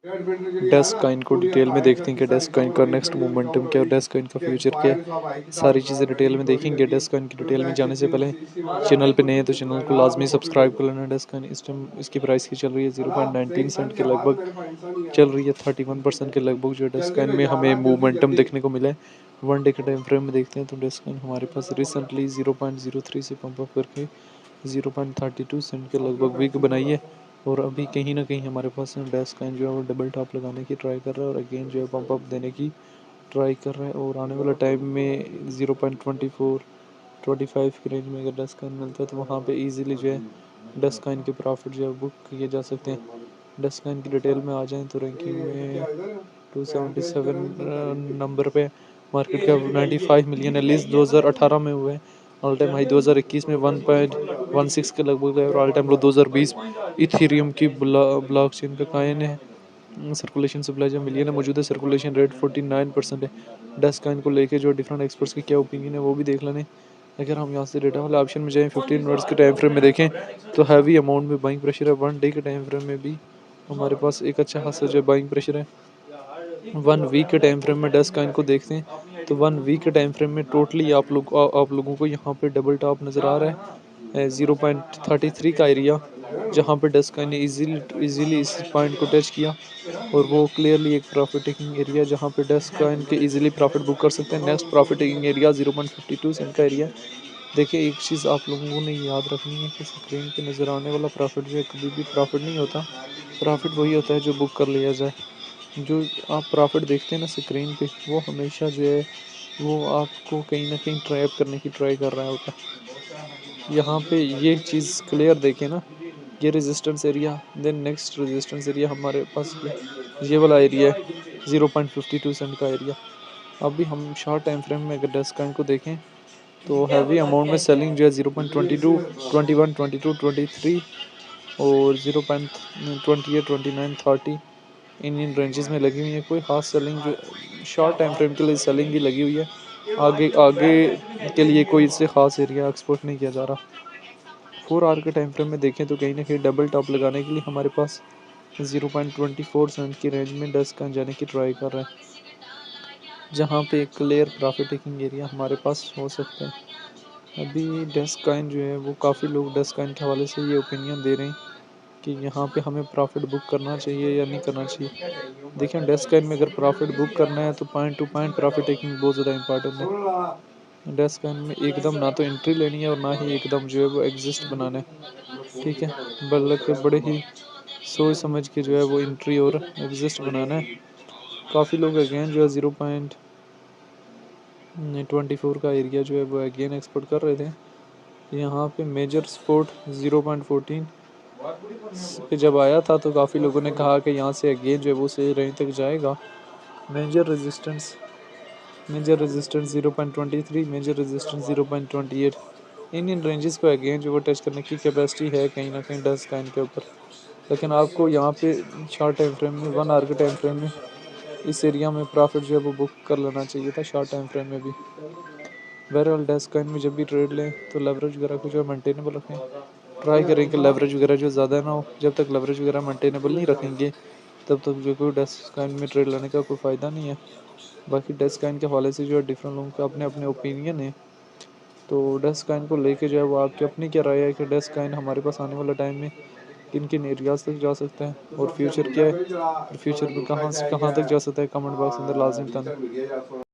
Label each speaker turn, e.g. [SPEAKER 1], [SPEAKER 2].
[SPEAKER 1] Desk Kine को detail में देखते हैं कि डेस्क काइन का नेक्स्ट मोमेंटम क्या है, डेस्क काइन का फ्यूचर क्या है, सारी चीज़ें डिटेल में देखेंगे। डेस्क काइन की डिटेल में जाने से पहले चैनल पे नए हैं तो चैनल को लाजमी सब्सक्राइब कर लेना। डेस्क काइन इस टाइम इसकी प्राइस की चल रही है 0.19 सेंट के लगभग चल रही है। 31% के लगभग जो डेस्क काइन में हमें मोमेंटम देखने को मिला है। 1 डे के टाइम फ्रेम में देखते हैं तो डेस्क काइन हमारे पास रिसेंटली 0.03 से पंप अप करके 0.32 सेंट के लगभग वीक बनाई है। और अभी कहीं ना कहीं हमारे पास डेस्क काइन जो है वो डबल टॉप लगाने की ट्राई कर रहा है और अगेन जो है पंप अप देने की ट्राई कर रहा है। और आने वाला टाइम में 0.24-25 की रेंज में अगर डेस्क काइन मिलता है तो वहाँ पे इजीली जो है डेस्क काइन के प्रॉफिट जो है बुक किए जा सकते हैं। डेस्क काइन की डिटेल में आ जाएँ तो रैंकिंग में 277 नंबर पे, मार्केट कैप 95 मिलियन है, लिस्ट 2018 में हुए हैं। ऑल टाइम हाई 2021 में 1.16 के लगभग है और ऑल टाइम लो 2020 इथेरियम की ब्लॉकचेन का कायन है। सर्कुलेशन सप्लाई जो मिलियन है, मौजूदा सर्कुलेशन रेट 49% है। डेस्क काइन को लेके जो डिफरेंट एक्सपर्ट्स की क्या ओपिनियन है वो भी देख लेने। अगर हम यहाँ से डेटा वाले ऑप्शन में जाएं 15 मिनट्स के टाइम फ्रेम में देखें तो हैवी अमाउंट में बाइंग प्रेशर है। 1 डे के टाइम फ्रेम में भी हमारे पास एक अच्छा खासा जो बाइंग प्रेशर है। 1 वीक के टाइम फ्रेम में डेस्क काइन को देखते हैं तो 1 वीक के टाइम फ्रेम में टोटली आप लोगों को यहाँ पे डबल टॉप नज़र आ रहा है 0.33 का एरिया, जहाँ पे डेस्क काइन ने इजीली इस पॉइंट को टच किया और वो क्लियरली एक प्रॉफिट टेकिंग एरिया जहाँ पे डेस्क काइन के इजीली प्रॉफिट बुक कर सकते हैं। Next profit taking area 0.52 cent का एरिया। देखिए एक चीज़ आप लोगों ने याद रखनी है कि स्क्रीन पे नज़र आने वाला प्रॉफिट जो है कभी भी प्रॉफिट नहीं होता। प्रॉफिट वही होता है जो बुक कर लिया जाए। जो आप प्रॉफिट देखते हैं ना स्क्रीन पे वो हमेशा जो है वो आपको कहीं ना कहीं ट्रैप करने की ट्राई कर रहा होता है। यहाँ पे ये चीज़ क्लियर देखें ना, ये resistance area, then next resistance area हमारे पास ये वाला एरिया है 0.52 सेंट का एरिया। अभी हम शॉर्ट टाइम फ्रेम में अगर डेस्क काइन को देखें तो हैवी अमाउंट में सेलिंग जो है 0.22, 21, 22, 23 और 0.28, 29, 30 इन रेंजेस में लगी हुई है। कोई खास सेलिंग जो शॉर्ट टाइम फ्रेम के लिए सेलिंग ही लगी हुई है, आगे आगे के लिए कोई इससे खास एरिया एक्सपोर्ट नहीं किया जा रहा। 4 आवर के टाइम फ्रेम में देखें तो कहीं ना कहीं डबल टॉप लगाने के लिए हमारे पास 0.24 सेंट की रेंज में डेस्क काइन जाने की ट्राई कर रहे हैं, जहाँ पे एक क्लियर प्रॉफिट टेकिंग एरिया हमारे पास हो सकता है। अभी डेस्क काइन जो है वो काफ़ी लोग डेस्क काइन के हवाले से ये ओपिनियन दे रहे हैं कि यहाँ पे हमें प्रॉफिट बुक करना चाहिए या नहीं करना चाहिए। देखिए डेस्क काइन में अगर प्रॉफिट बुक करना है तो point two point profit taking बहुत ज़्यादा इंपॉर्टेंट है। डेस्क काइन में एकदम ना तो एंट्री लेनी है और ना ही एकदम जो है वो एग्जिस्ट बनाना है, ठीक है, बल्कि बड़े ही सोच समझ के जो है वो एंट्री और एग्जिस्ट बनाना है। काफ़ी लोग अगेन जो है 0.24 का एरिया जो है वो अगेन एक्सपोर्ट कर रहे थे। यहाँ पे मेजर सपोर्ट 0.14 पे जब आया था तो काफ़ी लोगों ने कहा कि यहाँ से अगेन जो है वो सही रेंज तक जाएगा। मेजर रेजिस्टेंस 0.23, मेजर रेजिस्टेंस 0.28, इन रेंजेस को अगेन जो वो टच करने की कैपेसिटी है कहीं ना कहीं डेस्क काइन के ऊपर। लेकिन आपको यहाँ पे शॉर्ट टाइम फ्रेम में 1 आवर के टाइम फ्रेम में इस एरिया में प्रॉफिट जो है वो बुक कर लेना चाहिए था शॉर्ट टाइम फ्रेम में भी। बहरहाल डेस्क काइन में जब भी ट्रेड लें तो लेवरेज वगैरह को जो है मेंटेनेबल रखें। ट्राई करें कि लेवरेज वगैरह जो ज़्यादा ना हो। जब तक लेवरेज वगैरह मेंटेनेबल नहीं रखेंगे तब तक जो कोई डेस्क काइन में ट्रेड लेने का कोई फ़ायदा नहीं है। बाकी डेस्क काइन के हवाले से जो है डिफरेंट लोगों के अपने अपने ओपिनियन है। तो डेस्क काइन को लेके जो है वो आपकी अपनी क्या राय है कि डेस्क काइन हमारे पास आने वाला टाइम में किन किन एरियाज तक जा सकता है और फ्यूचर क्या है और फ्यूचर में कहाँ से कहाँ तक जा सकता है, कमेंट बॉक्स के अंदर लाजमी बताना।